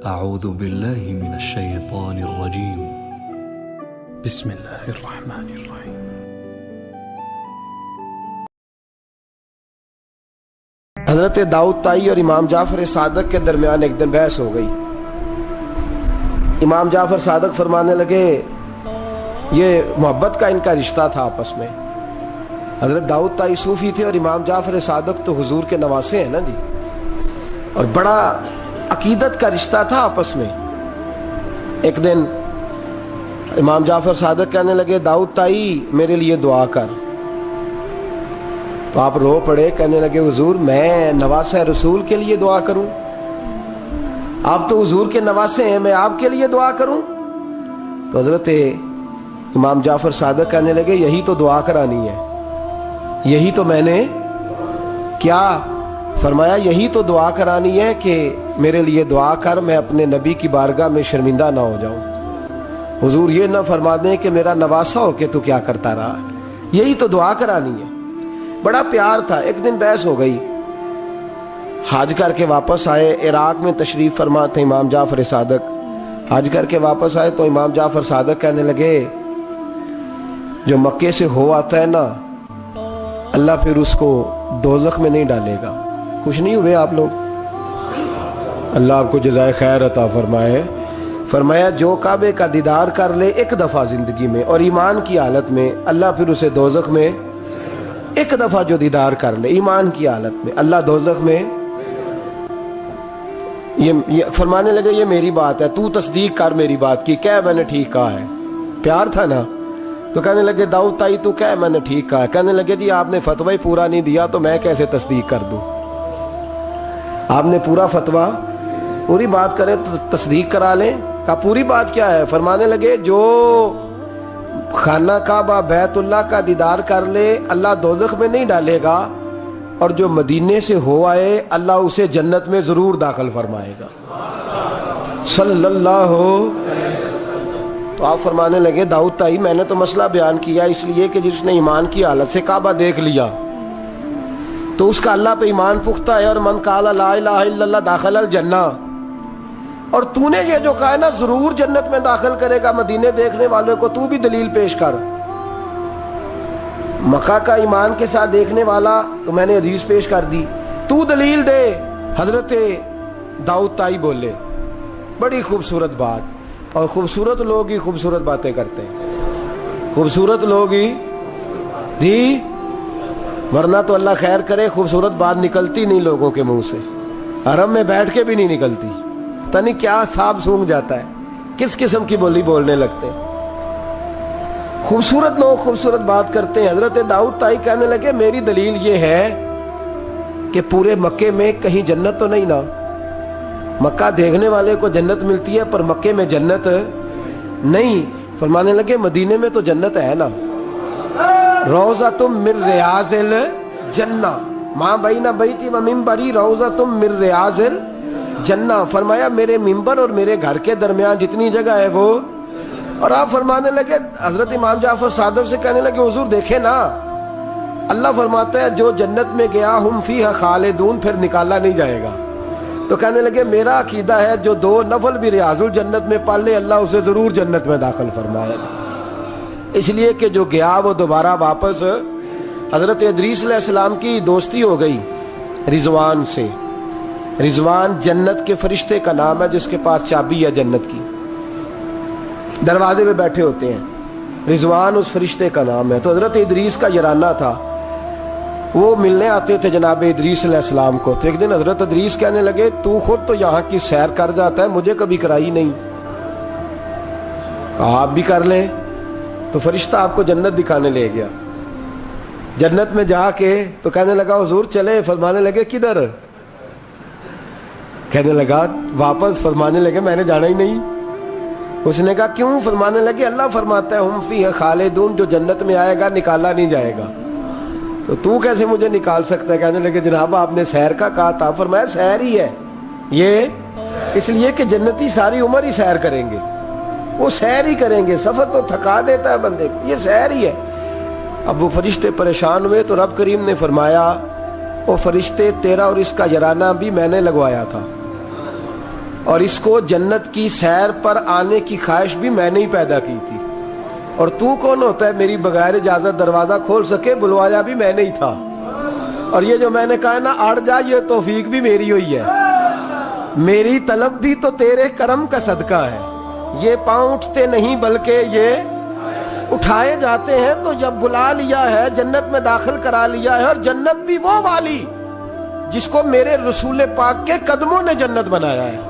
اعوذ باللہ من الشیطان الرجیم بسم اللہ الرحمن الرحیم۔ حضرت داؤد طائی اور امام جعفر صادق کے درمیان ایک دن بحث ہو گئی۔ امام جعفر صادق فرمانے لگے یہ محبت کا ان کا رشتہ تھا آپس میں۔ حضرت داؤد طائی صوفی تھے اور امام جعفر صادق تو حضور کے نواسے ہیں نا جی، اور بڑا عقیدت کا رشتہ تھا آپس میں۔ ایک دن امام جعفر صادق کہنے لگے داؤد طائی میرے لیے دعا کر، تو آپ رو پڑے، کہنے لگے حضور میں نواسہ رسول کے لیے دعا کروں؟ آپ تو حضور کے نواسے ہیں، میں آپ کے لیے دعا کروں؟ تو حضرت امام جعفر صادق کہنے لگے یہی تو دعا کرانی ہے، یہی تو میں نے کیا فرمایا، یہی تو دعا کرانی ہے کہ میرے لیے دعا کر، میں اپنے نبی کی بارگاہ میں شرمندہ نہ ہو جاؤں۔ حضور یہ نہ فرما دیں کہ میرا نواسا ہو کے تو کیا کرتا رہا، یہی تو دعا کرانی ہے۔ بڑا پیار تھا۔ ایک دن بحث ہو گئی، حج کر کے واپس آئے، عراق میں تشریف فرما تھے امام جعفر صادق۔ حج کر کے واپس آئے تو امام جعفر صادق کہنے لگے جو مکے سے ہو آتا ہے نا، اللہ پھر اس کو دوزخ میں نہیں ڈالے گا۔ خوش نہیں ہوئے آپ لوگ؟ اللہ آپ کو جزائے خیر عطا فرمائے۔ فرمایا جو کعبے کا دیدار کر لے ایک دفعہ زندگی میں اور ایمان کی حالت میں، اللہ پھر اسے دوزخ میں، ایک دفعہ جو دیدار کر لے ایمان کی حالت میں، اللہ دوزخ میں۔ یہ فرمانے لگے یہ میری بات ہے، تو تصدیق کر میری بات کی، کہہ میں نے ٹھیک کہا ہے۔ پیار تھا نا، تو کہنے لگے داؤد طائی تو کہہ میں نے ٹھیک کہا ہے۔ کہنے لگے جی آپ نے فتوی پورا نہیں دیا تو میں کیسے تصدیق کر دوں؟ آپ نے پورا فتویٰ، پوری بات کریں تو تصدیق کرا لیں۔ کہا پوری بات کیا ہے؟ فرمانے لگے جو خانہ کعبہ بیت اللہ کا دیدار کر لے اللہ دوزخ میں نہیں ڈالے گا، اور جو مدینے سے ہو آئے اللہ اسے جنت میں ضرور داخل فرمائے گا صلی اللہ۔ تو آپ فرمانے لگے داؤد طائی میں نے تو مسئلہ بیان کیا اس لیے کہ جس نے ایمان کی حالت سے کعبہ دیکھ لیا تو اس کا اللہ پہ ایمان پختہ ہے، اور من قال لا الہ الا اللہ داخل الجنہ۔ اور تو نے یہ جو کہا ہے نا ضرور جنت میں داخل کرے گا مدینے دیکھنے والوں کو، تو بھی دلیل پیش کر۔ مکہ کا ایمان کے ساتھ دیکھنے والا تو میں نے حدیث پیش کر دی، تو دلیل دے۔ حضرت داؤد طائی بولے بڑی خوبصورت بات، اور خوبصورت لوگ ہی خوبصورت باتیں کرتے ہیں، خوبصورت لوگ ہی جی، ورنہ تو اللہ خیر کرے خوبصورت بات نکلتی نہیں لوگوں کے منہ سے، حرم میں بیٹھ کے بھی نہیں نکلتی، پتہ نہیں کیا سانپ سونگ جاتا ہے، کس قسم کی بولی بولنے لگتے ہیں۔ خوبصورت لوگ خوبصورت بات کرتے ہیں۔ حضرت داؤد طائی کہنے لگے میری دلیل یہ ہے کہ پورے مکے میں کہیں جنت تو نہیں نا، مکہ دیکھنے والے کو جنت ملتی ہے پر مکے میں جنت نہیں۔ فرمانے لگے مدینے میں تو جنت ہے نا، روضۃ من ریاض الجنہ، ماں بین بیتی و منبری روضۃ من ریاض الجنہ۔ فرمایا میرے منبر اور میرے گھر کے درمیان جتنی جگہ ہے وہ، اور آپ فرمانے لگے حضرت امام جعفر صادق سے کہنے لگے حضور دیکھیں نا، اللہ فرماتا ہے جو جنت میں گیا ہم فیہا خالدون، پھر نکالا نہیں جائے گا۔ تو کہنے لگے میرا عقیدہ ہے جو دو نفل بھی ریاض الجنت میں پڑھ لے اللہ اسے ضرور جنت میں داخل فرمائے گا، اس لیے کہ جو گیا وہ دوبارہ واپس۔ حضرت ادریس علیہ السلام کی دوستی ہو گئی رضوان سے۔ رضوان جنت کے فرشتے کا نام ہے جس کے پاس چابی ہے جنت کی، دروازے پہ بیٹھے ہوتے ہیں، رضوان اس فرشتے کا نام ہے۔ تو حضرت ادریس کا یارانہ تھا، وہ ملنے آتے تھے جناب ادریس علیہ السلام کو۔ تو ایک دن حضرت ادریس کہنے لگے تو خود تو یہاں کی سیر کر جاتا ہے، مجھے کبھی کرائی نہیں، آپ بھی کر لیں۔ تو فرشتہ آپ کو جنت دکھانے لے گیا، جنت میں جا کے تو کہنے لگا حضور چلے، فرمانے لگے کدھر؟ کہنے لگا واپس، فرمانے لگے میں نے جانا ہی نہیں۔ اس نے کہا کیوں؟ فرمانے لگے اللہ فرماتا ہے ہم فیہا خالدون، جو جنت میں آئے گا نکالا نہیں جائے گا، تو کیسے مجھے نکال سکتا ہے؟ کہنے لگے جناب آپ نے سیر کا کہا تھا۔ فرمایا سیر ہی ہے یہ، اس لیے کہ جنتی ساری عمر ہی سیر کریں گے، وہ سیر ہی کریں گے، سفر تو تھکا دیتا ہے بندے کو، یہ سیر ہی ہے۔ اب وہ فرشتے پریشان ہوئے تو رب کریم نے فرمایا وہ فرشتے تیرا اور اس کا یارانہ بھی میں نے لگوایا تھا، اور اس کو جنت کی سیر پر آنے کی خواہش بھی میں نے ہی پیدا کی تھی، اور تو کون ہوتا ہے میری بغیر اجازت دروازہ کھول سکے؟ بلوایا بھی میں نے ہی تھا، اور یہ جو میں نے کہا نا اڑ جا، یہ توفیق بھی میری ہوئی ہے، میری طلب بھی تو تیرے کرم کا صدقہ ہے۔ یہ پاؤں اٹھتے نہیں بلکہ یہ اٹھائے جاتے ہیں، تو جب بلا لیا ہے جنت میں داخل کرا لیا ہے، اور جنت بھی وہ والی جس کو میرے رسول پاک کے قدموں نے جنت بنایا ہے،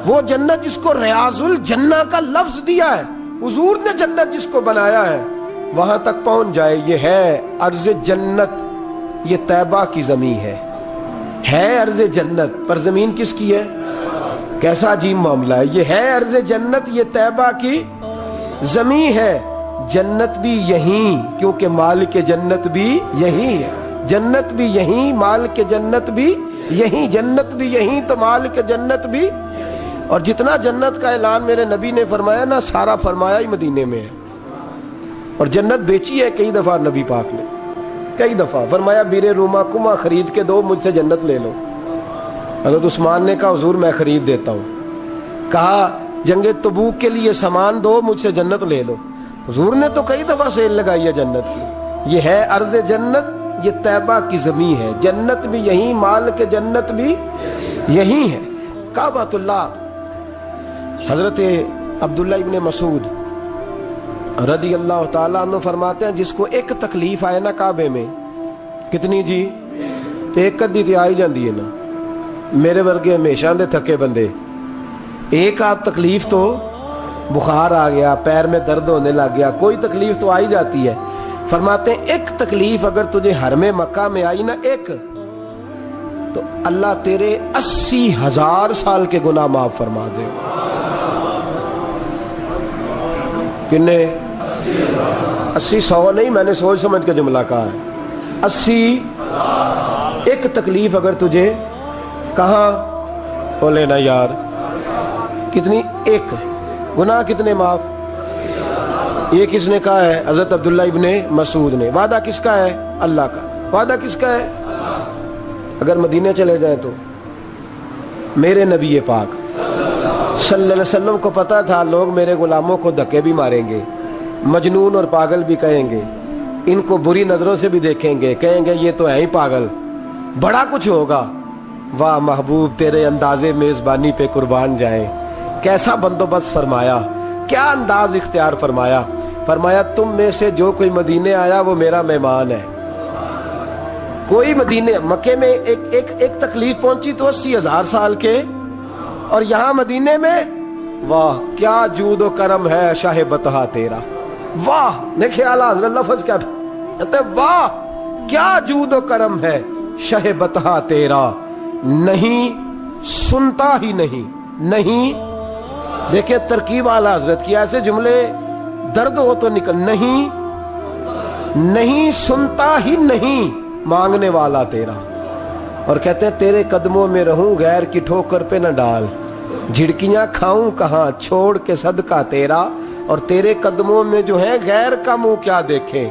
وہ جنت جس کو ریاض الجنہ کا لفظ دیا ہے، حضور نے جنت جس کو بنایا ہے، وہاں تک پہنچ جائے۔ یہ ہے ارض جنت، یہ طیبہ کی زمین ہے ارض جنت، پر زمین کس کی ہے؟ کیسا عجیب معاملہ ہے، یہ ہے ارض جنت، یہ طیبہ کی زمین ہے۔ جنت بھی یہیں، کیونکہ مالک جنت بھی یہیں ہے، جنت بھی یہیں، مالک جنت بھی یہیں، جنت بھی یہیں تو مالک جنت بھی۔ اور جتنا جنت کا اعلان میرے نبی نے فرمایا نا، سارا فرمایا ہی مدینے میں ہے، اور جنت بیچی ہے کئی دفعہ نبی پاک نے، کئی دفعہ فرمایا بیر روما کما خرید کے دو، مجھ سے جنت لے لو۔ حضرت عثمان نے کہا حضور میں خرید دیتا ہوں۔ کہا جنگ تبوک کے لیے سامان دو، مجھ سے جنت لے لو۔ حضور نے تو کئی دفعہ سیل لگائی ہے جنت کی۔ یہ ہے ارض جنت، یہ طیبہ کی زمین ہے، جنت بھی یہیں، مال کے جنت بھی یہیں ہے۔ کعبۃ اللہ، حضرت عبداللہ ابن مسعود رضی اللہ تعالیٰ عنہ فرماتے ہیں جس کو ایک تکلیف آئے نا کعبے میں، کتنی جی؟ تو ایک کدی تے آئی جاندی ہے نا، میرے ورگے ہمیشہ دے تھکے بندے، ایک آپ تکلیف تو بخار آ گیا، پیر میں درد ہونے لگ گیا، کوئی تکلیف تو آئی جاتی ہے۔ فرماتے ہیں ایک تکلیف اگر تجھے حرم مکہ میں آئی نا، ایک، تو اللہ تیرے 80,000 سال کے گناہ معاف فرما دے۔ کنے 80 100 نہیں، میں نے سوچ سمجھ کے جملہ کہا ہے، 80 ایک تکلیف اگر تجھے، کہاں بولے نا یار، کتنی؟ ایک، گناہ کتنے معاف؟ یہ کس نے کہا ہے؟ حضرت عبداللہ ابن مسعود نے۔ وعدہ کس کا ہے؟ اللہ کا۔ وعدہ کس کا ہے؟ اگر مدینے چلے جائیں تو میرے نبی پاک صلی اللہ علیہ وسلم کو پتا تھا لوگ میرے غلاموں کو دھکے بھی ماریں گے، مجنون اور پاگل بھی کہیں گے، ان کو بری نظروں سے بھی دیکھیں گے، کہیں گے یہ تو ہے ہی پاگل، بڑا کچھ ہوگا۔ واہ محبوب تیرے انداز میزبانی پہ قربان جائیں، کیسا بندوبست فرمایا، کیا انداز اختیار فرمایا۔ فرمایا تم میں سے جو کوئی مدینے آیا وہ میرا مہمان ہے۔ کوئی مدینے مکے میں ایک تکلیف پہنچی تو 80,000 سال کے، اور یہاں مدینے میں واہ کیا جود و کرم ہے شاہ بطحہ تیرا۔ واہ دیکھیں اعلیٰ حضرت لفظ کیا کہتے ہیں، واہ کیا جود و کرم ہے شاہ بطحہ تیرا، نہیں سنتا ہی نہیں دیکھیں ترکیب اعلیٰ حضرت کی، ایسے جملے درد ہو تو نکل، نہیں سنتا ہی نہیں مانگنے والا تیرا، اور کہتے ہیں تیرے قدموں میں رہوں غیر کی ٹھوکر پہ نہ ڈال، جھڑکیاں کھاؤں کہاں چھوڑ کے صدقہ تیرا، اور تیرے قدموں میں جو ہے غیر کا منہ کیا دیکھے،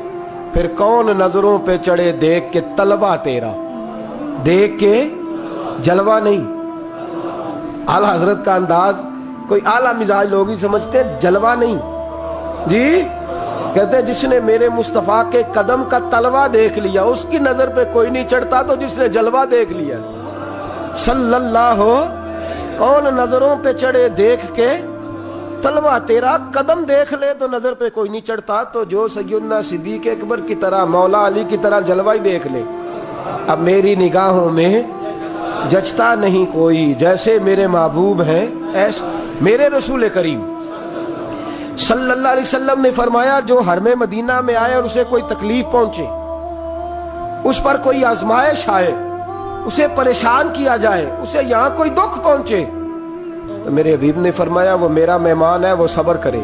پھر کون نظروں پہ چڑھے دیکھ کے طلبہ تیرا، دیکھ کے جلوہ نہیں۔ اعلیٰ حضرت کا انداز کوئی اعلیٰ مزاج لوگ ہی سمجھتے ہیں، جلوہ نہیں جی، کہتے ہیں جس نے میرے مصطفیٰ کے قدم کا تلوہ دیکھ لیا اس کی نظر پہ کوئی نہیں چڑھتا، تو جس نے جلوہ دیکھ لیا صلی اللہ ہو، کون نظروں پہ چڑھے دیکھ کے طلوہ تیرا، قدم دیکھ لے تو نظر پہ کوئی نہیں چڑھتا، تو جو سیدنا صدیق اکبر کی طرح مولا علی کی طرح جلوہ ہی دیکھ لے۔ اب میری نگاہوں میں جچتا نہیں کوئی، جیسے میرے محبوب ہیں ایسے میرے رسول کریم صلی اللہ علیہ وسلم نے فرمایا جو حرم مدینہ میں آئے اور اسے کوئی تکلیف پہنچے، اس پر کوئی آزمائش آئے، اسے پریشان کیا جائے، اسے یہاں کوئی دکھ پہنچے، تو میرے حبیب نے فرمایا وہ میرا مہمان ہے، وہ صبر کرے۔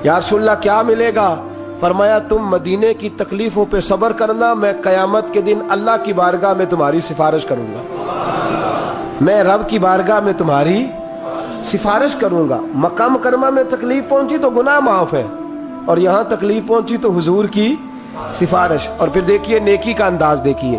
یا رسول اللہ کیا ملے گا؟ فرمایا تم مدینے کی تکلیفوں پہ صبر کرنا، میں قیامت کے دن اللہ کی بارگاہ میں تمہاری سفارش کروں گا، میں رب کی بارگاہ میں تمہاری سفارش کروں گا۔ مکہ مکرمہ میں تکلیف پہنچی تو گناہ معاف ہے، اور یہاں تکلیف پہنچی تو حضور کی سفارش۔ اور پھر دیکھیے نیکی کا انداز دیکھیے،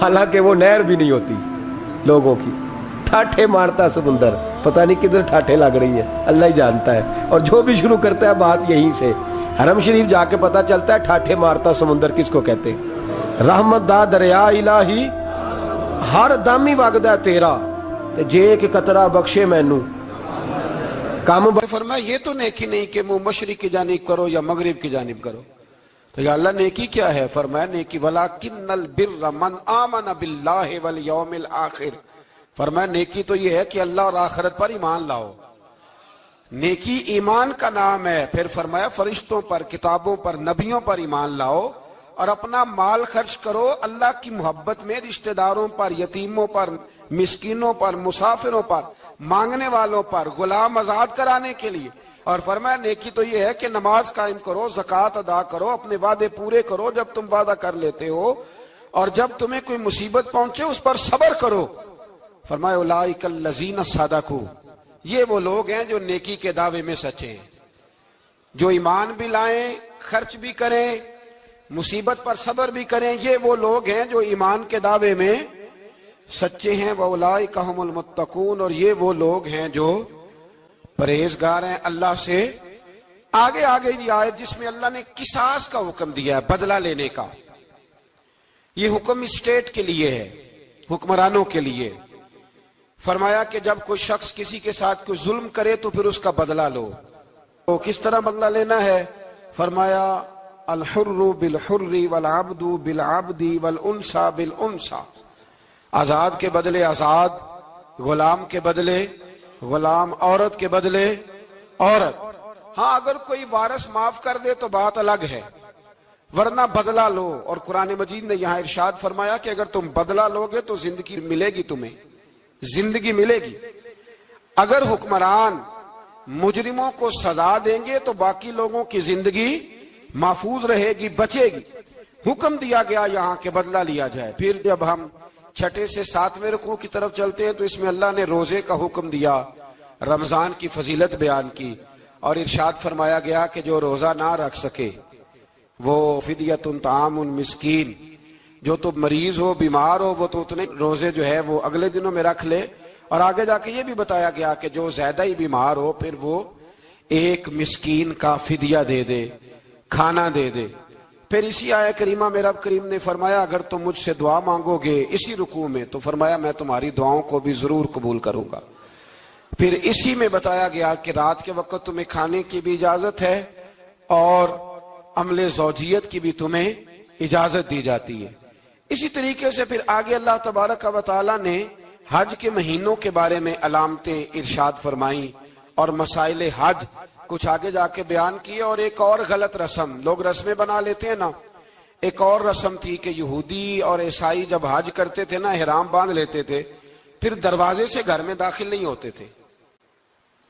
حالانکہ وہ نہر بھی نہیں ہوتی لوگوں کی، ٹھاٹھے مارتا سمندر، پتہ نہیں کدھر ٹھاٹھے لگ رہی ہے، اللہ ہی جانتا ہے۔ اور جو بھی شروع کرتا ہے بات یہیں سے، حرم شریف جا کے پتہ چلتا ہے ٹھاٹھے مارتا سمندر کس کو کہتے ہیں۔ رحمت دا دریا الہی ہر دم ہی وگدا ہے تیرا، تے جے کہ قطرہ بخشے مینوں کام۔ فرمایا یہ تو نیکی نہیں کہ منہ مشرق کی جانب کرو یا مغرب کی جانب کرو، تو یا اللہ نیکی کیا ہے؟ فرمایا نیکی وَلَكِنَّ الْبِرَّ مَنْ آمَنَ بِاللَّهِ وَالْيَوْمِ الْآخِرِ، فرمایا نیکی تو یہ ہے کہ اللہ اور آخرت پر ایمان لاؤ، نیکی ایمان کا نام ہے۔ پھر فرمایا فرشتوں پر، کتابوں پر، نبیوں پر ایمان لاؤ، اور اپنا مال خرچ کرو اللہ کی محبت میں، رشتہ داروں پر، یتیموں پر، مسکینوں پر، مسافروں پر، مانگنے والوں پر، غلام آزاد کرانے کے لیے۔ اور فرمایا نیکی تو یہ ہے کہ نماز قائم کرو، زکوٰۃ ادا کرو، اپنے وعدے پورے کرو جب تم وعدہ کر لیتے ہو، اور جب تمہیں کوئی مصیبت پہنچے اس پر صبر کرو۔ فرمایا اولئک الذین صدقوا، یہ وہ لوگ ہیں جو نیکی کے دعوے میں سچے ہیں، جو ایمان بھی لائیں، خرچ بھی کریں، مصیبت پر صبر بھی کریں، یہ وہ لوگ ہیں جو ایمان کے دعوے میں سچے ہیں۔ وَأُولَئِكَ هُمُ الْمُتَّقُونَ، اور یہ وہ لوگ ہیں جو پرہیزگار ہیں اللہ سے۔ آگے یہ آیت جس میں اللہ نے قصاص کا حکم دیا ہے، بدلہ لینے کا، یہ حکم اسٹیٹ کے لیے ہے، حکمرانوں کے لیے۔ فرمایا کہ جب کوئی شخص کسی کے ساتھ کوئی ظلم کرے تو پھر اس کا بدلہ لو۔ تو کس طرح بدلہ لینا ہے؟ فرمایا الحر بالحر والعبد بالعبد والانثى بالانثى، آزاد کے بدلے آزاد، غلام کے بدلے غلام، عورت کے بدلے عورت۔ ہاں اگر کوئی وارث معاف کر دے تو بات الگ ہے، ورنہ بدلہ لو۔ اور قرآن مجید نے یہاں ارشاد فرمایا کہ اگر تم بدلہ لوگے تو زندگی ملے گی، تمہیں زندگی ملے گی۔ اگر حکمران مجرموں کو سزا دیں گے تو باقی لوگوں کی زندگی محفوظ رہے گی، بچے گی۔ حکم دیا گیا یہاں کہ بدلہ لیا جائے۔ پھر جب ہم 6 سے 7ویں رکوع کی طرف چلتے ہیں تو اس میں اللہ نے روزے کا حکم دیا، رمضان کی فضیلت بیان کی، اور ارشاد فرمایا گیا کہ جو روزہ نہ رکھ سکے وہ فدیۃ طعام مسکین، جو تو مریض ہو، بیمار ہو، وہ تو اتنے روزے جو ہے وہ اگلے دنوں میں رکھ لے۔ اور آگے جا کے یہ بھی بتایا گیا کہ جو زیادہ ہی بیمار ہو پھر وہ ایک مسکین کا فدیہ دے دے، کھانا دے دے۔ پھر اسی آیہ کریمہ میں رب کریم نے فرمایا اگر تم مجھ سے دعا مانگو گے اسی رکوع میں تو فرمایا میں تمہاری دعاؤں کو بھی ضرور قبول کروں گا۔ پھر اسی میں بتایا گیا کہ رات کے وقت تمہیں کھانے کی بھی اجازت ہے اور عمل زوجیت کی بھی تمہیں اجازت دی جاتی ہے۔ اسی طریقے سے پھر آگے اللہ تبارک و تعالیٰ نے حج کے مہینوں کے بارے میں علامتیں ارشاد فرمائیں اور مسائل حج کچھ آگے جا کے بیان کیے۔ اور ایک اور غلط رسم لوگ رسمیں بنا لیتے ہیں نا، ایک اور رسم تھی کہ یہودی اور عیسائی جب حج کرتے تھے نا، احرام باندھ لیتے تھے، پھر دروازے سے گھر میں داخل نہیں ہوتے تھے،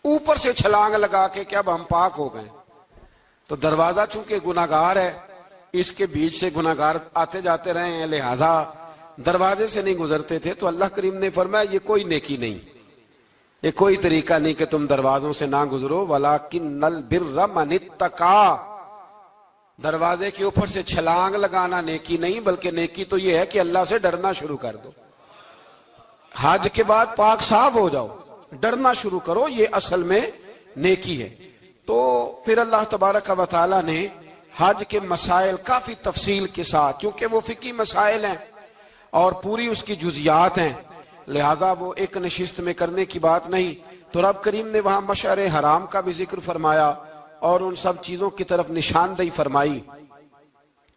اوپر سے چھلانگ لگا کے کہ اب ہم پاک ہو گئے۔ تو دروازہ چونکہ گناہگار ہے، اس کے بیچ سے گناہگار آتے جاتے رہے ہیں، لہذا دروازے سے نہیں گزرتے تھے۔ تو اللہ کریم نے فرمایا یہ کوئی نیکی نہیں، یہ کوئی طریقہ نہیں کہ تم دروازوں سے نہ گزرو۔ وَلَكِنَّ الْبِرَّ مَنِ اتَّقَىٰ، دروازے کے اوپر سے چھلانگ لگانا نیکی نہیں، بلکہ نیکی تو یہ ہے کہ اللہ سے ڈرنا شروع کر دو۔ حج کے بعد پاک صاف ہو جاؤ، ڈرنا شروع کرو، یہ اصل میں نیکی ہے۔ تو پھر اللہ تبارک و تعالیٰ نے حج کے مسائل کافی تفصیل کے ساتھ، کیونکہ وہ فقہی مسائل ہیں اور پوری اس کی جزیات ہیں، لہذا وہ ایک نشست میں کرنے کی بات نہیں، تو رب کریم نے وہاں مشعر حرام کا بھی ذکر فرمایا اور ان سب چیزوں کی طرف نشاندہی فرمائی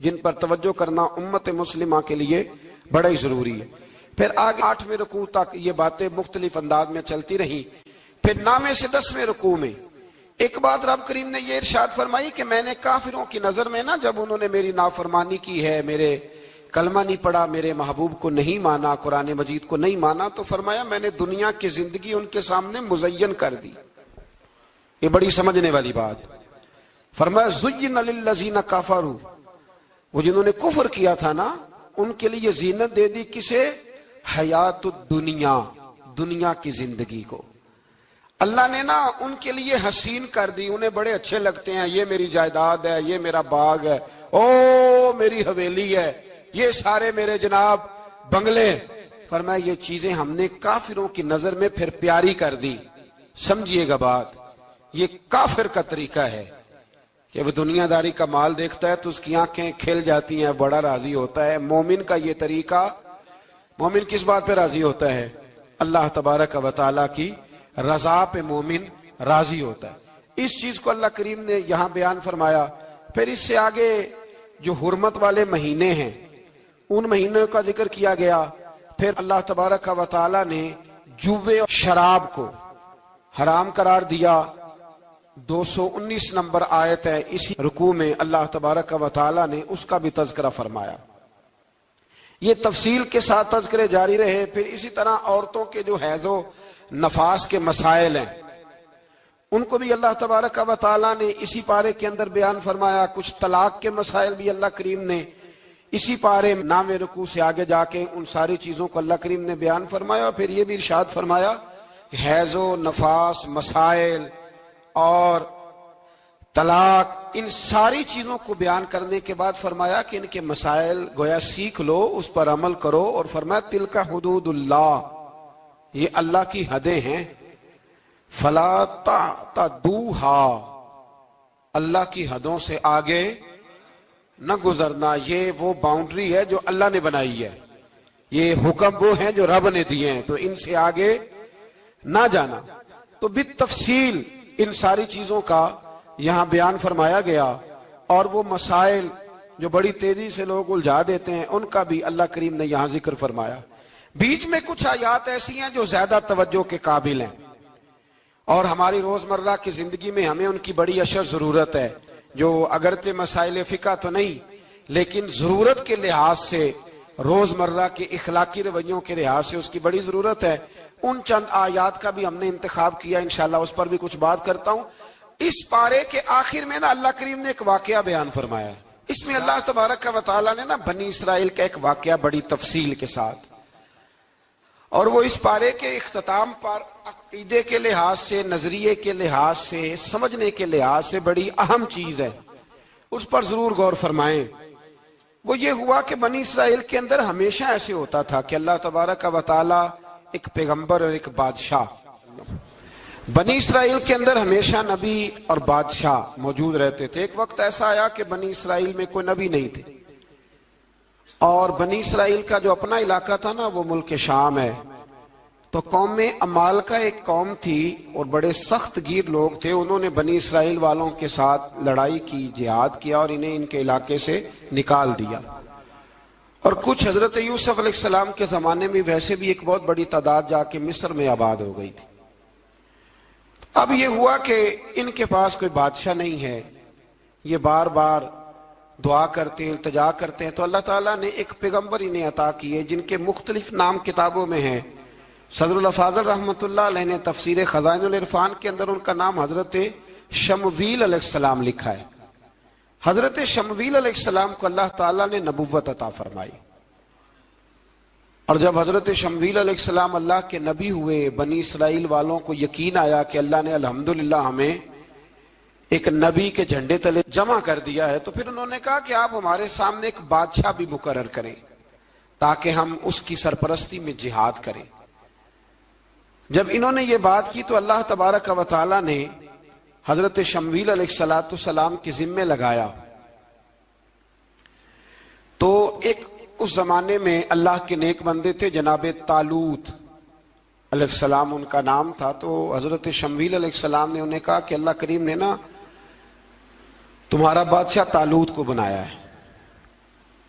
جن پر توجہ کرنا امت مسلمہ کے لیے بڑا ہی ضروری ہے۔ پھر آگے 8ویں رکوع تک یہ باتیں مختلف انداز میں چلتی رہیں۔ پھر 9ویں سے 10ویں رکوع میں ایک بات رب کریم نے یہ ارشاد فرمائی کہ میں نے کافروں کی نظر میں نا، جب انہوں نے میری نافرمانی کی ہے، میرے کلمہ نہیں پڑھا، میرے محبوب کو نہیں مانا، قرآن مجید کو نہیں مانا، تو فرمایا میں نے دنیا کی زندگی ان کے سامنے مزین کر دی۔ یہ بڑی سمجھنے والی بات۔ فرمایا زین للذین کفروا، وہ جنہوں نے کفر کیا تھا نا ان کے لیے زینت دے دی، کسے؟ حیات الدنیا، دنیا کی زندگی کو۔ اللہ نے نا ان کے لیے حسین کر دی، انہیں بڑے اچھے لگتے ہیں، یہ میری جائیداد ہے، یہ میرا باغ ہے، او میری حویلی ہے، یہ سارے میرے جناب بنگلے۔ فرمایا یہ چیزیں ہم نے کافروں کی نظر میں پھر پیاری کر دی۔ سمجھیے گا بات، یہ کافر کا طریقہ ہے کہ وہ دنیا داری کا مال دیکھتا ہے تو اس کی آنکھیں کھل جاتی ہیں، بڑا راضی ہوتا ہے۔ مومن کا یہ طریقہ، مومن کس بات پہ راضی ہوتا ہے؟ اللہ تبارک و تعالیٰ کی رضا پہ مومن راضی ہوتا ہے۔ اس چیز کو اللہ کریم نے یہاں بیان فرمایا۔ پھر اس سے آگے جو حرمت والے مہینے ہیں ان مہینوں کا ذکر کیا گیا۔ پھر اللہ تبارک و تعالیٰ نے جوے اور شراب کو حرام قرار دیا۔ 219 نمبر آیت ہے، اسی رکوع میں اللہ تبارک و تعالیٰ نے اس کا بھی تذکرہ فرمایا۔ یہ تفصیل کے ساتھ تذکرے جاری رہے۔ پھر اسی طرح عورتوں کے جو حیض و نفاس کے مسائل ہیں ان کو بھی اللہ تبارک و تعالیٰ نے اسی پارے کے اندر بیان فرمایا۔ کچھ طلاق کے مسائل بھی اللہ کریم نے اسی پارے 9ویں رکوع سے آگے جا کے ان ساری چیزوں کو اللہ کریم نے بیان فرمایا۔ اور پھر یہ بھی ارشاد فرمایا حیض و نفاس مسائل اور طلاق، ان ساری چیزوں کو بیان کرنے کے بعد فرمایا کہ ان کے مسائل گویا سیکھ لو، اس پر عمل کرو۔ اور فرمایا تلک حدود اللہ، یہ اللہ کی حدیں ہیں، فلا تعتدوها، اللہ کی حدوں سے آگے نہ گزرنا۔ یہ وہ باؤنڈری ہے جو اللہ نے بنائی ہے، یہ حکم وہ ہیں جو رب نے دیے ہیں، تو ان سے آگے نہ جانا۔ تو بالتفصیل ان ساری چیزوں کا یہاں بیان فرمایا گیا۔ اور وہ مسائل جو بڑی تیزی سے لوگ الجھا دیتے ہیں ان کا بھی اللہ کریم نے یہاں ذکر فرمایا۔ بیچ میں کچھ آیات ایسی ہیں جو زیادہ توجہ کے قابل ہیں اور ہماری روزمرہ کی زندگی میں ہمیں ان کی بڑی اشد ضرورت ہے، جو اگرچہ مسائل فقہ تو نہیں لیکن ضرورت کے لحاظ سے، روزمرہ کے اخلاقی رویوں کے لحاظ سے اس کی بڑی ضرورت ہے۔ ان چند آیات کا بھی ہم نے انتخاب کیا، انشاءاللہ اس پر بھی کچھ بات کرتا ہوں۔ اس پارے کے آخر میں نا اللہ کریم نے ایک واقعہ بیان فرمایا ہے۔ اس میں اللہ تبارک و تعالیٰ نے نا بنی اسرائیل کا ایک واقعہ بڑی تفصیل کے ساتھ، اور وہ اس پارے کے اختتام پر عقیدے کے لحاظ سے، نظریے کے لحاظ سے، سمجھنے کے لحاظ سے بڑی اہم چیز ہے، اس پر ضرور غور فرمائیں۔ وہ یہ ہوا کہ بنی اسرائیل کے اندر ہمیشہ ایسے ہوتا تھا کہ اللہ تبارک و تعالیٰ ایک پیغمبر اور ایک بادشاہ، بنی اسرائیل کے اندر ہمیشہ نبی اور بادشاہ موجود رہتے تھے۔ ایک وقت ایسا آیا کہ بنی اسرائیل میں کوئی نبی نہیں تھے، اور بنی اسرائیل کا جو اپنا علاقہ تھا نا وہ ملک شام ہے، تو قوم عمالقہ ایک قوم تھی اور بڑے سخت گیر لوگ تھے۔ انہوں نے بنی اسرائیل والوں کے ساتھ لڑائی کی، جہاد کیا اور انہیں ان کے علاقے سے نکال دیا۔ اور کچھ حضرت یوسف علیہ السلام کے زمانے میں ویسے بھی ایک بہت بڑی تعداد جا کے مصر میں آباد ہو گئی تھی۔ اب یہ ہوا کہ ان کے پاس کوئی بادشاہ نہیں ہے، یہ بار بار دعا کرتے ہیں، التجا کرتے ہیں، تو اللہ تعالیٰ نے ایک پیغمبر انہیں عطا کیے جن کے مختلف نام کتابوں میں ہیں۔ صدر الافاضل رحمۃ اللہ علیہ نے تفسیر خزائن العرفان کے اندر ان کا نام حضرت شمویل علیہ السلام لکھا ہے۔ حضرت شمویل علیہ السلام کو اللہ تعالیٰ نے نبوت عطا فرمائی، اور جب حضرت شمویل علیہ السلام اللہ کے نبی ہوئے، بنی اسرائیل والوں کو یقین آیا کہ اللہ نے الحمدللہ ہمیں ایک نبی کے جھنڈے تلے جمع کر دیا ہے، تو پھر انہوں نے کہا کہ آپ ہمارے سامنے ایک بادشاہ بھی مقرر کریں تاکہ ہم اس کی سرپرستی میں جہاد کریں۔ جب انہوں نے یہ بات کی تو اللہ تبارک و تعالیٰ نے حضرت شمویل علیہ السلام کے ذمے لگایا۔ تو ایک اس زمانے میں اللہ کے نیک بندے تھے جناب طالوت علیہ السلام ان کا نام تھا، تو حضرت شمویل علیہ السلام نے انہیں کہا کہ اللہ کریم نے نا تمہارا بادشاہ طالوت کو بنایا ہے،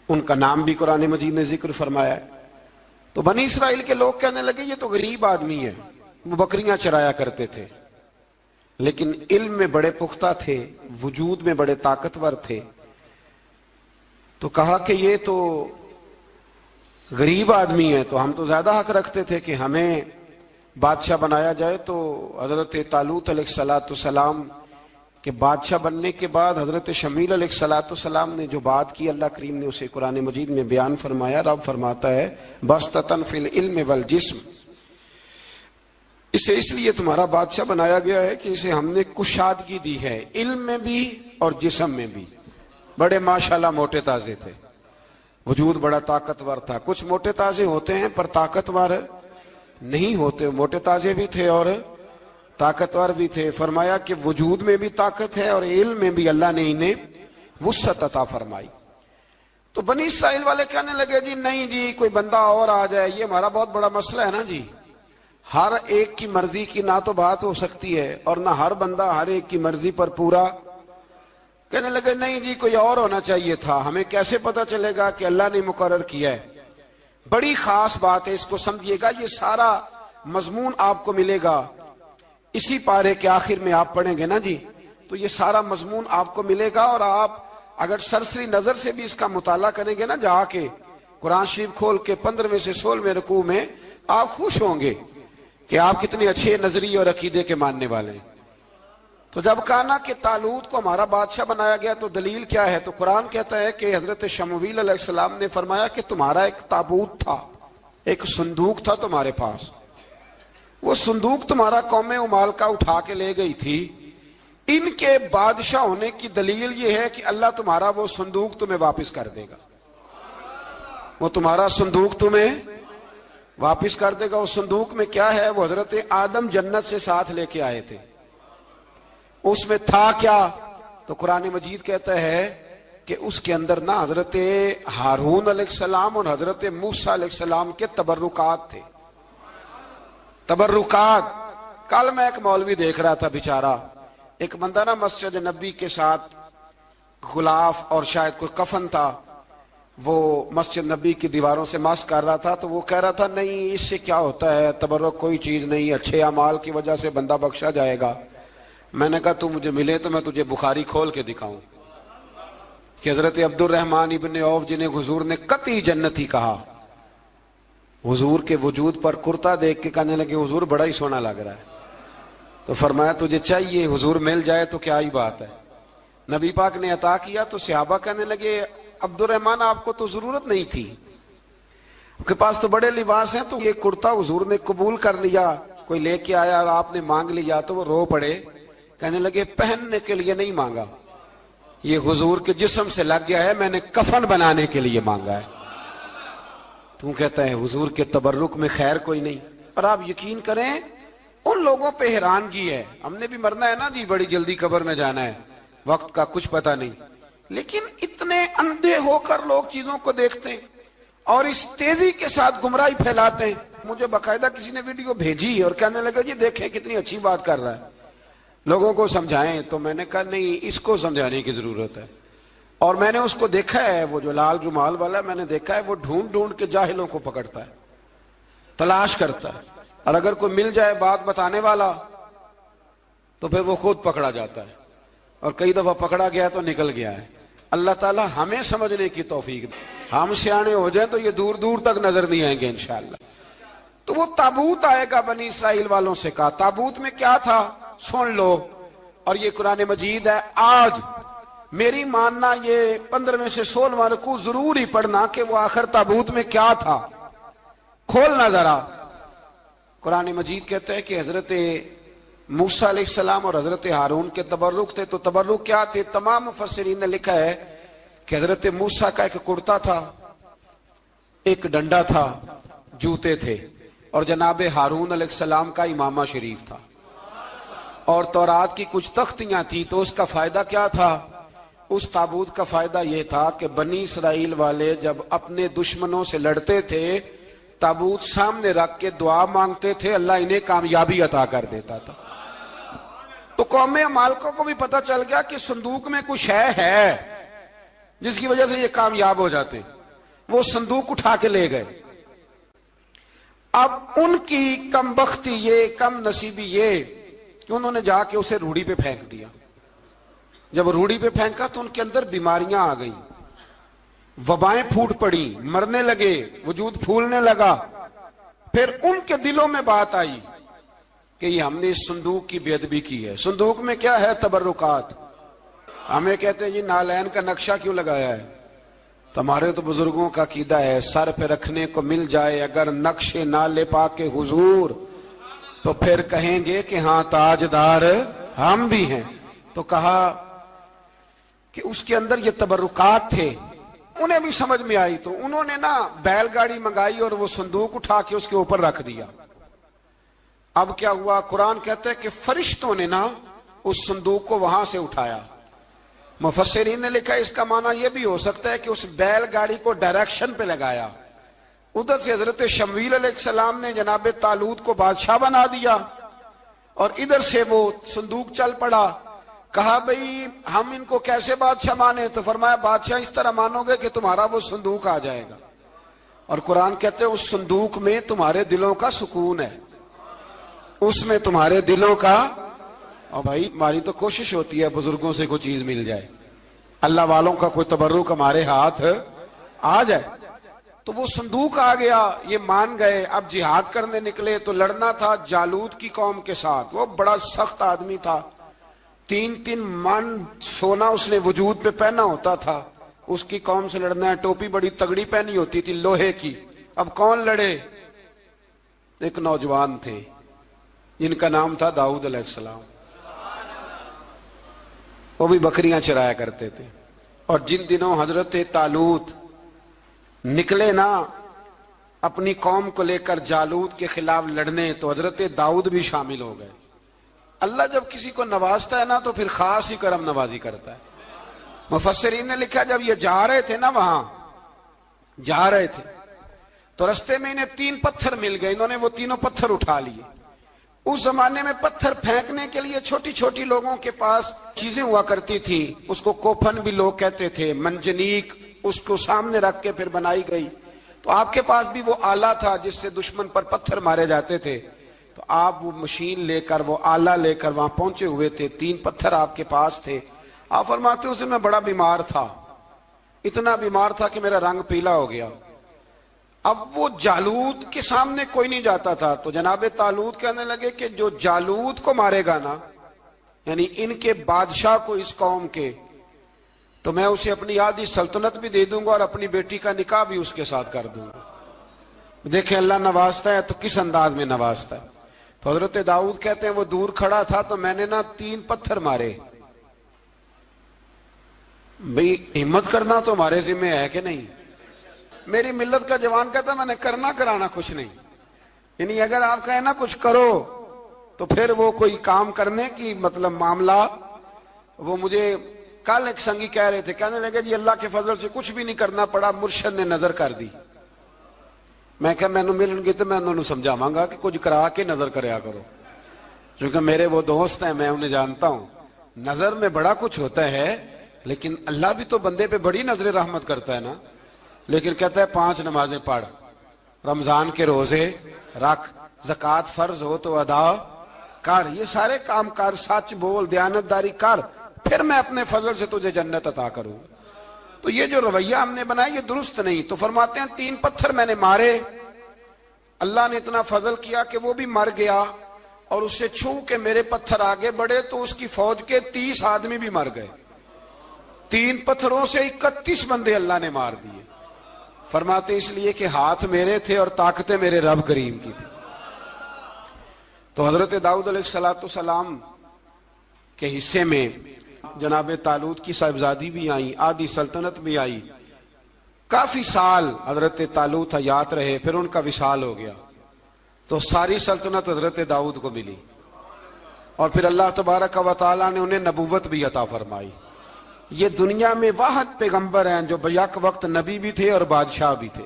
ان کا نام بھی قرآن مجید نے ذکر فرمایا ہے۔ تو بنی اسرائیل کے لوگ کہنے لگے یہ تو غریب آدمی ہے، وہ بکریاں چرایا کرتے تھے لیکن علم میں بڑے پختہ تھے، وجود میں بڑے طاقتور تھے، تو کہا کہ یہ تو غریب آدمی ہے تو ہم تو زیادہ حق رکھتے تھے کہ ہمیں بادشاہ بنایا جائے۔ تو حضرت طالوت علیہ السلام کے بادشاہ بننے کے بعد حضرت شمویل علیہ السلام نے جو بات کی اللہ کریم نے اسے قرآن مجید میں بیان فرمایا۔ رب فرماتا ہے بسطۃ فی العلم والجسم، اسے اس لیے تمہارا بادشاہ بنایا گیا ہے کہ اسے ہم نے کشادگی دی ہے، علم میں بھی اور جسم میں بھی۔ بڑے ماشاءاللہ موٹے تازے تھے، وجود بڑا طاقتور تھا۔ کچھ موٹے تازے ہوتے ہیں پر طاقتور نہیں ہوتے، موٹے تازے بھی تھے اور طاقتور بھی تھے۔ فرمایا کہ وجود میں بھی طاقت ہے اور علم میں بھی اللہ نے انہیں وسعت عطا فرمائی۔ تو بنی اسرائیل والے کہنے لگے جی نہیں جی کوئی بندہ اور آ جائے، یہ ہمارا بہت بڑا مسئلہ ہے نا جی، ہر ایک کی مرضی کی نہ تو بات ہو سکتی ہے اور نہ ہر بندہ ہر ایک کی مرضی پر پورا۔ کہنے لگے نہیں جی کوئی اور ہونا چاہیے تھا، ہمیں کیسے پتا چلے گا کہ اللہ نے مقرر کیا ہے؟ بڑی خاص بات ہے، اس کو سمجھیے گا، یہ سارا مضمون آپ کو ملے گا اسی پارے کے آخر میں، آپ پڑھیں گے نا جی تو یہ سارا مضمون آپ کو ملے گا، اور آپ اگر سرسری نظر سے بھی اس کا مطالعہ کریں گے نا، جا کے قرآن شریف کھول کے 15ویں سے 16ویں رکوع میں، آپ خوش ہوں گے کہ آپ کتنے اچھے نظریے اور عقیدے کے ماننے والے ہیں۔ تو جب کہا نا کہ طالوت کو ہمارا بادشاہ بنایا گیا تو دلیل کیا ہے؟ تو قرآن کہتا ہے کہ حضرت شمویل علیہ السلام نے فرمایا کہ تمہارا ایک تابوت تھا، ایک صندوق تھا تمہارے پاس، وہ صندوق تمہارا قوم عمالقہ اٹھا کے لے گئی تھی، ان کے بادشاہ ہونے کی دلیل یہ ہے کہ اللہ تمہارا وہ صندوق تمہیں واپس کر دے گا، وہ تمہارا صندوق تمہیں واپس کر دے گا۔ اس صندوق میں کیا ہے؟ وہ حضرت آدم جنت سے ساتھ لے کے آئے تھے، اس میں تھا کیا؟ تو قرآن مجید کہتا ہے کہ اس کے اندر نا حضرت ہارون علیہ السلام اور حضرت موسیٰ علیہ السلام کے تبرکات تھے، تبرکات۔ کل میں ایک مولوی دیکھ رہا تھا بیچارہ، ایک بندہ نا مسجد نبی کے ساتھ غلاف اور شاید کوئی کفن تھا، وہ مسجد نبی کی دیواروں سے مس کر رہا تھا، تو وہ کہہ رہا تھا نہیں اس سے کیا ہوتا ہے، تبرک کوئی چیز نہیں، اچھے اعمال کی وجہ سے بندہ بخشا جائے گا۔ میں نے کہا تو مجھے ملے تو میں تجھے بخاری کھول کے دکھاؤں کہ حضرت عبد الرحمن ابن عوف جنہیں حضور نے قطعی جنتی کہا، حضور کے وجود پر کرتا دیکھ کے کہنے لگے حضور بڑا ہی سونا لگ رہا ہے، تو فرمایا تجھے چاہیے حضور مل جائے تو کیا ہی بات ہے۔ نبی پاک نے عطا کیا تو صحابہ کہنے لگے عبد الرحمن آپ کو تو ضرورت نہیں تھی، آپ کے پاس تو بڑے لباس ہیں، تو یہ کرتا حضور نے قبول کر لیا، کوئی لے کے آیا اور آپ نے مانگ لیا، تو وہ رو پڑے، کہنے لگے پہننے کے لیے نہیں مانگا، یہ حضور کے جسم سے لگ گیا ہے، میں نے کفن بنانے کے لیے مانگا ہے۔ تو کہتا ہے حضور کے تبرک میں خیر کوئی نہیں۔ اور آپ یقین کریں ان لوگوں پہ حیرانگی ہے، ہم نے بھی مرنا ہے نا جی، بڑی جلدی قبر میں جانا ہے، وقت کا کچھ پتہ نہیں، لیکن اتنے اندھے ہو کر لوگ چیزوں کو دیکھتے ہیں اور اس تیزی کے ساتھ گمراہی پھیلاتے ہیں۔ مجھے باقاعدہ کسی نے ویڈیو بھیجی اور کہنے لگا جی دیکھیں کتنی اچھی بات کر رہا ہے، لوگوں کو سمجھائیں، تو میں نے کہا نہیں اس کو سمجھانے کی ضرورت ہے۔ اور میں نے اس کو دیکھا ہے، وہ جو لال رومال والا میں نے دیکھا ہے، وہ ڈھونڈ ڈھونڈ کے جاہلوں کو پکڑتا ہے، تلاش کرتا ہے، اور اگر کوئی مل جائے بات بتانے والا تو پھر وہ خود پکڑا جاتا ہے، اور کئی دفعہ پکڑا گیا تو نکل گیا ہے۔ اللہ تعالی ہمیں سمجھنے کی توفیق دے، ہم سیانے ہو جائیں تو یہ دور دور تک نظر نہیں آئیں گے انشاءاللہ۔ تو وہ تابوت آئے گا، بنی اسرائیل والوں سے کہا تابوت میں کیا تھا سن لو، اور یہ قرآن مجید ہے۔ آج میری ماننا یہ 15ویں سے 16واں رکوع ضرور ہی پڑھنا کہ وہ آخر تابوت میں کیا تھا، کھولنا ذرا۔ قرآن مجید کہتا ہے کہ حضرت موسیٰ علیہ السلام اور حضرت ہارون کے تبرک تھے، تو تبرک کیا تھے؟ تمام مفسرین نے لکھا ہے کہ حضرت موسیٰ کا ایک کرتا تھا، ایک ڈنڈا تھا، جوتے تھے، اور جناب ہارون علیہ السلام کا امامہ شریف تھا، اور تورات کی کچھ تختیاں تھی۔ تو اس کا فائدہ کیا تھا؟ اس تابوت کا فائدہ یہ تھا کہ بنی اسرائیل والے جب اپنے دشمنوں سے لڑتے تھے، تابوت سامنے رکھ کے دعا مانگتے تھے، اللہ انہیں کامیابی عطا کر دیتا تھا۔ تو قوم عمالقہ کو بھی پتہ چل گیا کہ صندوق میں کچھ ہے جس کی وجہ سے یہ کامیاب ہو جاتے، وہ صندوق اٹھا کے لے گئے۔ اب ان کی کم بختی یہ، کم نصیبی یہ کہ انہوں نے جا کے اسے روڑی پہ پھینک دیا۔ جب روڑی پہ پھینکا تو ان کے اندر بیماریاں آ گئیں، وبائیں پھوٹ پڑی، مرنے لگے، وجود پھولنے لگا۔ پھر ان کے دلوں میں بات آئی کہ یہ ہم نے اس صندوق کی بے ادبی کی ہے۔ صندوق میں کیا ہے؟ تبرکات۔ ہمیں کہتے ہیں جی نالین کا نقشہ کیوں لگایا ہے؟ تمہارے تو بزرگوں کا عقیدہ ہے سر پہ رکھنے کو مل جائے اگر نقش نالے پاک حضور تو پھر کہیں گے کہ ہاں تاجدار ہم بھی ہیں. تو کہا کہ اس کے اندر یہ تبرکات تھے, انہیں بھی سمجھ میں آئی, تو انہوں نے نا بیل گاڑی منگائی اور وہ صندوق اٹھا کے اس کے اوپر رکھ دیا. اب کیا ہوا, قرآن کہتا ہے کہ فرشتوں نے نا اس صندوق کو وہاں سے اٹھایا. مفسرین نے لکھا اس کا معنی یہ بھی ہو سکتا ہے کہ اس بیل گاڑی کو ڈائریکشن پہ لگایا. ادھر سے حضرت شمویل علیہ السلام نے جناب طالوت کو بادشاہ بنا دیا, اور ادھر سے وہ صندوق چل پڑا. کہا بھئی ہم ان کو کیسے بادشاہ مانے, تو فرمایا بادشاہ اس طرح مانو گے کہ تمہارا وہ صندوق آ جائے گا. اور قرآن کہتے ہیں اس صندوق میں تمہارے دلوں کا سکون ہے, اس میں تمہارے دلوں کا. اور بھائی ہماری تو کوشش ہوتی ہے بزرگوں سے کوئی چیز مل جائے, اللہ والوں کا کوئی تبرک ہمارے ہاتھ آ جائے. تو وہ صندوق آ گیا, یہ مان گئے. اب جہاد کرنے نکلے تو لڑنا تھا جالوت کی قوم کے ساتھ. وہ بڑا سخت آدمی تھا, 3 من سونا اس نے وجود پہ پہنا ہوتا تھا. اس کی قوم سے لڑنا ہے, ٹوپی بڑی تگڑی پہنی ہوتی تھی لوہے کی. اب کون لڑے؟ ایک نوجوان تھے جن کا نام تھا داؤد علیہ السلام. وہ بھی بکریاں چرایا کرتے تھے. اور جن دنوں حضرت طالوت نکلے نا اپنی قوم کو لے کر جالوت کے خلاف لڑنے, تو حضرت داؤد بھی شامل ہو گئے. اللہ جب کسی کو نوازتا ہے نا تو پھر خاص ہی کرم نوازی کرتا ہے. مفسرین نے لکھا جب یہ جا رہے تھے نا, وہاں جا رہے تھے تو رستے میں انہیں 3 پتھر مل گئے. انہوں نے وہ تینوں پتھر اٹھا لیے. اس زمانے میں پتھر پھینکنے کے لیے چھوٹی چھوٹی لوگوں کے پاس چیزیں ہوا کرتی تھی. اس کو کوپھن بھی لوگ کہتے تھے, منجنیق, اس کو سامنے رکھ کے پھر بنائی گئی. تو آپ کے پاس بھی وہ آلہ تھا جس سے دشمن پر پتھر مارے جاتے تھے. تو آپ وہ مشین لے کر, وہ آلہ لے کر وہاں پہنچے ہوئے تھے. 3 پتھر آپ کے پاس تھے. آپ فرماتے ہیں اس میں بڑا بیمار تھا, اتنا بیمار تھا کہ میرا رنگ پیلا ہو گیا. اب وہ جالوت کے سامنے کوئی نہیں جاتا تھا. تو جناب طالوت کہنے لگے کہ جو جالوت کو مارے گا نا, یعنی ان کے بادشاہ کو اس قوم کے, تو میں اسے اپنی آدھی سلطنت بھی دے دوں گا اور اپنی بیٹی کا نکاح بھی اس کے ساتھ کر دوں گا. دیکھیں اللہ نوازتا ہے تو کس انداز میں نوازتا ہے. تو حضرت داؤد کہتے ہیں وہ دور کھڑا تھا تو میں نے نا 3 پتھر مارے. بھئی ہمت کرنا تو ہمارے ذمہ ہے کہ نہیں. میری ملت کا جوان کہتا ہے میں نے کرنا کرانا کچھ نہیں. یعنی اگر آپ کہیں نا کچھ کرو تو پھر وہ کوئی کام کرنے کی مطلب معاملہ. وہ مجھے کل ایک سنگی کہہ رہے تھے, کہنے لگے جی اللہ کے فضل سے کچھ بھی نہیں کرنا پڑا, مرشد نے نظر کر دی. میں کہا میں ملن گی تو میں انہوں نے سمجھاواں گا کہ کچھ کرا کے نظر کریا کرو, کیونکہ میرے وہ دوست ہیں, میں انہیں جانتا ہوں. نظر میں بڑا کچھ ہوتا ہے, لیکن اللہ بھی تو بندے پہ بڑی نظر رحمت کرتا ہے نا. لیکن کہتا ہے 5 نمازیں پڑھ, رمضان کے روزے رکھ, زکوٰۃ فرض ہو تو ادا کر, یہ سارے کام کر, سچ بول, دیانتداری کر, پھر میں اپنے فضل سے تجھے جنت عطا کروں. تو یہ جو رویہ ہم نے بنایا یہ درست نہیں. تو فرماتے ہیں 3 پتھر میں نے مارے, اللہ نے اتنا فضل کیا کہ وہ بھی مر گیا, اور اس سے چھو کے میرے پتھر آگے بڑھے تو اس کی فوج کے 30 آدمی بھی مر گئے. 3 پتھروں سے 31 بندے اللہ نے مار دیے. فرماتے اس لیے کہ ہاتھ میرے تھے اور طاقتیں میرے رب کریم کی تھی. تو حضرت داؤد علیہ السلام کے حصے میں جناب طالوت کی صاحبزادی بھی آئی, آدھی سلطنت بھی آئی. کافی سال حضرت طالوت حیات رہے, پھر ان کا وصال ہو گیا. تو ساری سلطنت حضرت داؤد کو ملی, اور پھر اللہ تبارک و تعالیٰ نے انہیں نبوت بھی عطا فرمائی. یہ دنیا میں واحد پیغمبر ہیں جو بیک وقت نبی بھی تھے اور بادشاہ بھی تھے.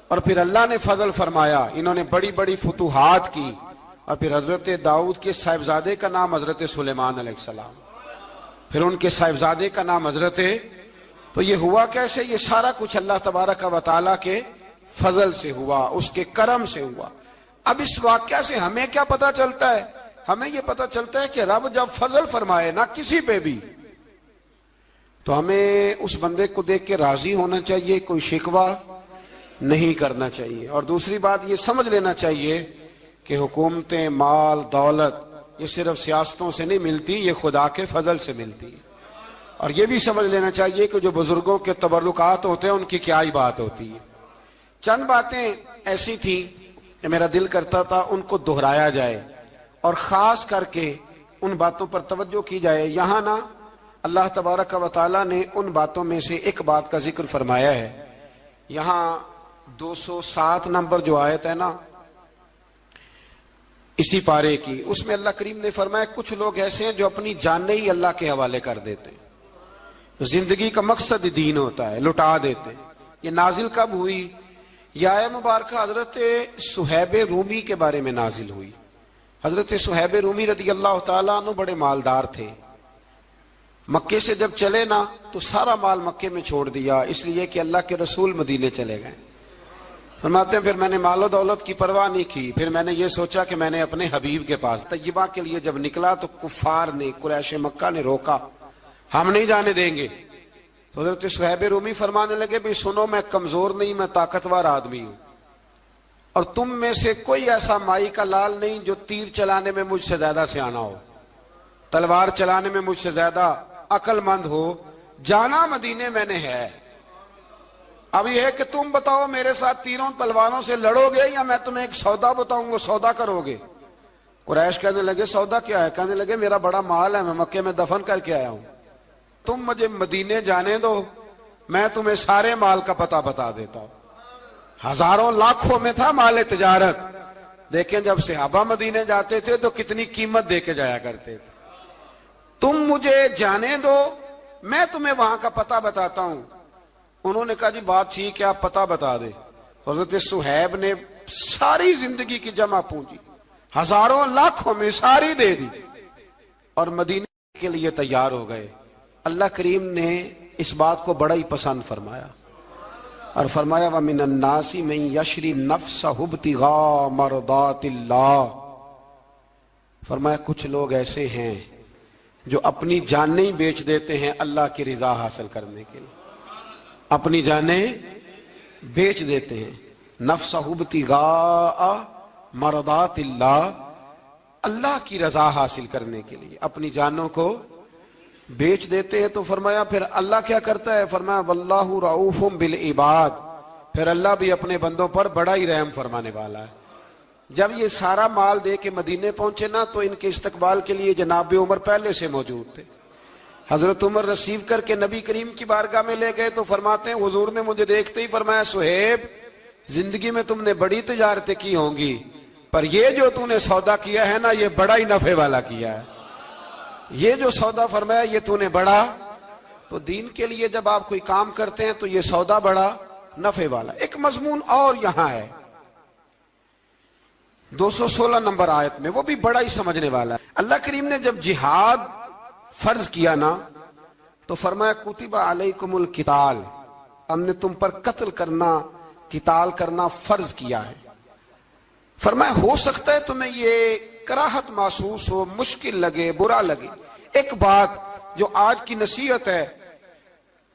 اور پھر اللہ نے فضل فرمایا, انہوں نے بڑی بڑی فتوحات کی. اور پھر حضرت داؤد کے صاحبزادے کا نام حضرت سلیمان علیہ السلام, پھر ان کے صاحبزادے کا نام حضرت. تو یہ ہوا کیسے؟ یہ سارا کچھ اللہ تبارک و تعالیٰ کے فضل سے ہوا, اس کے کرم سے ہوا. اب اس واقعہ سے ہمیں کیا پتا چلتا ہے؟ ہمیں یہ پتا چلتا ہے کہ رب جب فضل فرمائے نہ کسی پہ بھی, تو ہمیں اس بندے کو دیکھ کے راضی ہونا چاہیے, کوئی شکوہ نہیں کرنا چاہیے. اور دوسری بات یہ سمجھ لینا چاہیے کہ حکومتیں, مال, دولت یہ صرف سیاستوں سے نہیں ملتی, یہ خدا کے فضل سے ملتی. اور یہ بھی سمجھ لینا چاہیے کہ جو بزرگوں کے تبرکات ہوتے ہیں ان کی کیا ہی بات ہوتی ہے. چند باتیں ایسی تھیں کہ میرا دل کرتا تھا ان کو دہرایا جائے اور خاص کر کے ان باتوں پر توجہ کی جائے۔ یہاں نا اللہ تبارک و تعالیٰ نے ان باتوں میں سے ایک بات کا ذکر فرمایا ہے۔ یہاں 207 نمبر جو آیت ہے نا اسی پارے کی، اس میں اللہ کریم نے فرمایا کچھ لوگ ایسے ہیں جو اپنی جانیں ہی اللہ کے حوالے کر دیتے ہیں، زندگی کا مقصد دین ہوتا ہے، لٹا دیتے ہیں۔ یہ نازل کب ہوئی؟ یہ آیت مبارکہ حضرت صہیب رومی کے بارے میں نازل ہوئی۔ حضرت صہیب رومی رضی اللہ تعالیٰ عنہ بڑے مالدار تھے، مکے سے جب چلے نا تو سارا مال مکے میں چھوڑ دیا، اس لیے کہ اللہ کے رسول مدینے چلے گئے۔ فرماتے ہیں پھر میں نے مال و دولت کی پرواہ نہیں کی، پھر میں نے یہ سوچا کہ میں نے اپنے حبیب کے پاس طیبہ کے لیے جب نکلا تو کفار نے، قریش مکہ نے روکا، ہم نہیں جانے دیں گے۔ تو حضرت صہیب رومی فرمانے لگے بھی سنو، میں کمزور نہیں، میں طاقتور آدمی ہوں، اور تم میں سے کوئی ایسا مائی کا لال نہیں جو تیر چلانے میں مجھ سے زیادہ سیانا ہو، تلوار چلانے میں مجھ سے زیادہ عقل مند ہو، جانا مدینے میں نے ہے۔ اب یہ ہے کہ تم بتاؤ میرے ساتھ تیروں تلواروں سے لڑو گے یا میں تمہیں ایک سودا بتاؤں گا، سودا کرو گے؟ قریش کہنے لگے سودا کیا ہے؟ کہنے لگے میرا بڑا مال ہے، میں مکے میں دفن کر کے آیا ہوں، تم مجھے مدینے جانے دو، میں تمہیں سارے مال کا پتہ بتا دیتا ہوں۔ ہزاروں لاکھوں میں تھا مال تجارت، دیکھیں جب صحابہ مدینے جاتے تھے تو کتنی قیمت دے کے جایا کرتے تھے۔ تم مجھے جانے دو، میں تمہیں وہاں کا پتہ بتاتا ہوں۔ انہوں نے کہا جی بات ٹھیک ہے، آپ پتہ بتا دے۔ حضرت صہیب نے ساری زندگی کی جمع پونجی ہزاروں لاکھوں میں ساری دے دی اور مدینے کے لیے تیار ہو گئے۔ اللہ کریم نے اس بات کو بڑا ہی پسند فرمایا اور فرمایا وَمِنَ النَّاسِ مَن يَشْرِي نَفْسَهُ ابْتِغَاءَ مَرْضَاتِ اللَّهِ، فرمایا کچھ لوگ ایسے ہیں جو اپنی جانیں ہی بیچ دیتے ہیں اللہ کی رضا حاصل کرنے کے لیے، اپنی جانیں بیچ دیتے ہیں۔ نَفْسَهُ ابْتِغَاءَ مَرْضَاتِ اللَّهِ، اللہ کی رضا حاصل کرنے کے لیے اپنی جانوں کو بیچ دیتے ہیں۔ تو فرمایا پھر اللہ کیا کرتا ہے؟ فرمایا واللہ رؤوف بالعباد، پھر اللہ بھی اپنے بندوں پر بڑا ہی رحم فرمانے والا ہے۔ جب یہ سارا مال دے کے مدینے پہنچے نا تو ان کے استقبال کے لیے جناب عمر پہلے سے موجود تھے۔ حضرت عمر ریسیو کر کے نبی کریم کی بارگاہ میں لے گئے تو فرماتے ہیں حضور نے مجھے دیکھتے ہی فرمایا صہیب زندگی میں تم نے بڑی تجارتیں کی ہوں گی، پر یہ جو تم نے سودا کیا ہے نا یہ بڑا ہی نفع والا کیا ہے، یہ جو سودا فرمایا یہ تو نے بڑا۔ تو دین کے لیے جب آپ کوئی کام کرتے ہیں تو یہ سودا بڑا نفع والا۔ ایک مضمون اور یہاں ہے 216 نمبر آیت میں، وہ بھی بڑا ہی سمجھنے والا ہے۔ اللہ کریم نے جب جہاد فرض کیا نا تو فرمایا کتب علیکم القتال، ہم نے تم پر قتل کرنا، قتال کرنا فرض کیا ہے۔ فرمایا ہو سکتا ہے تمہیں یہ کراہت محسوس ہو، مشکل لگے، برا لگے۔ ایک بات جو آج کی نصیحت ہے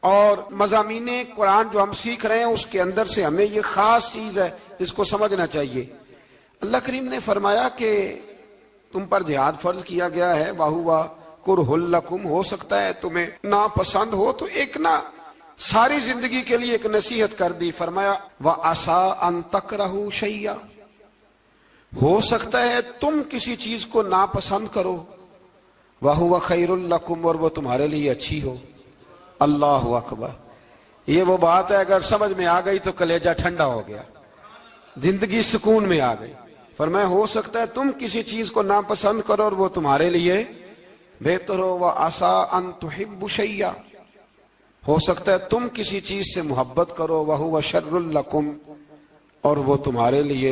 اور مضامین قرآن جو ہم سیکھ رہے ہیں اس کے اندر سے ہمیں یہ خاص چیز ہے جس کو سمجھنا چاہیے۔ اللہ کریم نے فرمایا کہ تم پر جہاد فرض کیا گیا ہے، وَهُوَ كُرْهٌ لَكُمْ، ہو سکتا ہے تمہیں ناپسند ہو، تو ایک نا ساری زندگی کے لیے ایک نصیحت کر دی۔ فرمایا وَعَسَىٰ أَن تَكْرَهُوا شَيْئًا، ہو سکتا ہے تم کسی چیز کو ناپسند کرو، وَهُوَ خَيْرٌ لَكُمْ، اور وہ تمہارے لیے اچھی ہو۔ اللہ اکبر، یہ وہ بات ہے اگر سمجھ میں آ گئی تو کلیجہ ٹھنڈا ہو گیا، زندگی سکون میں آ گئی۔ فرمایا ہو سکتا ہے تم کسی چیز کو ناپسند کرو اور وہ تمہارے لیے بہتر ہو۔ وَعَسَىٰ أَن تُحِبُّوا شَيْئًا، ہو سکتا ہے تم کسی چیز سے محبت کرو، وَهُوَ شَرٌّ لَكُمْ، اور وہ تمہارے لیے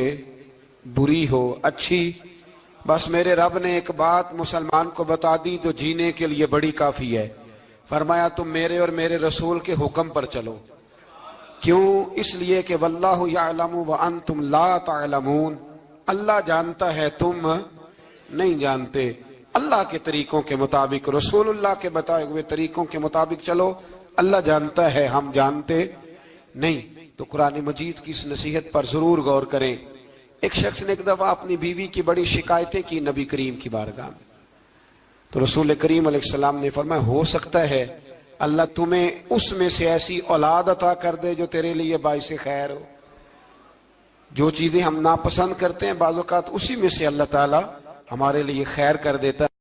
بری ہو، اچھی۔ بس میرے رب نے ایک بات مسلمان کو بتا دی جو جینے کے لیے بڑی کافی ہے۔ فرمایا تم میرے اور میرے رسول کے حکم پر چلو۔ کیوں؟ اس لیے کہ واللہ یعلم وانتم لا تعلمون، اللہ جانتا ہے تم نہیں جانتے۔ اللہ کے طریقوں کے مطابق، رسول اللہ کے بتائے ہوئے طریقوں کے مطابق چلو، اللہ جانتا ہے ہم جانتے نہیں۔ تو قرآن مجید کی اس نصیحت پر ضرور غور کریں۔ ایک شخص نے ایک دفعہ اپنی بیوی کی بڑی شکایتیں کی نبی کریم کی بارگاہ میں، تو رسول کریم علیہ السلام نے فرمایا ہو سکتا ہے اللہ تمہیں اس میں سے ایسی اولاد عطا کر دے جو تیرے لیے باعث خیر ہو۔ جو چیزیں ہم ناپسند کرتے ہیں بعض اوقات اسی میں سے اللہ تعالیٰ ہمارے لیے خیر کر دیتا ہے.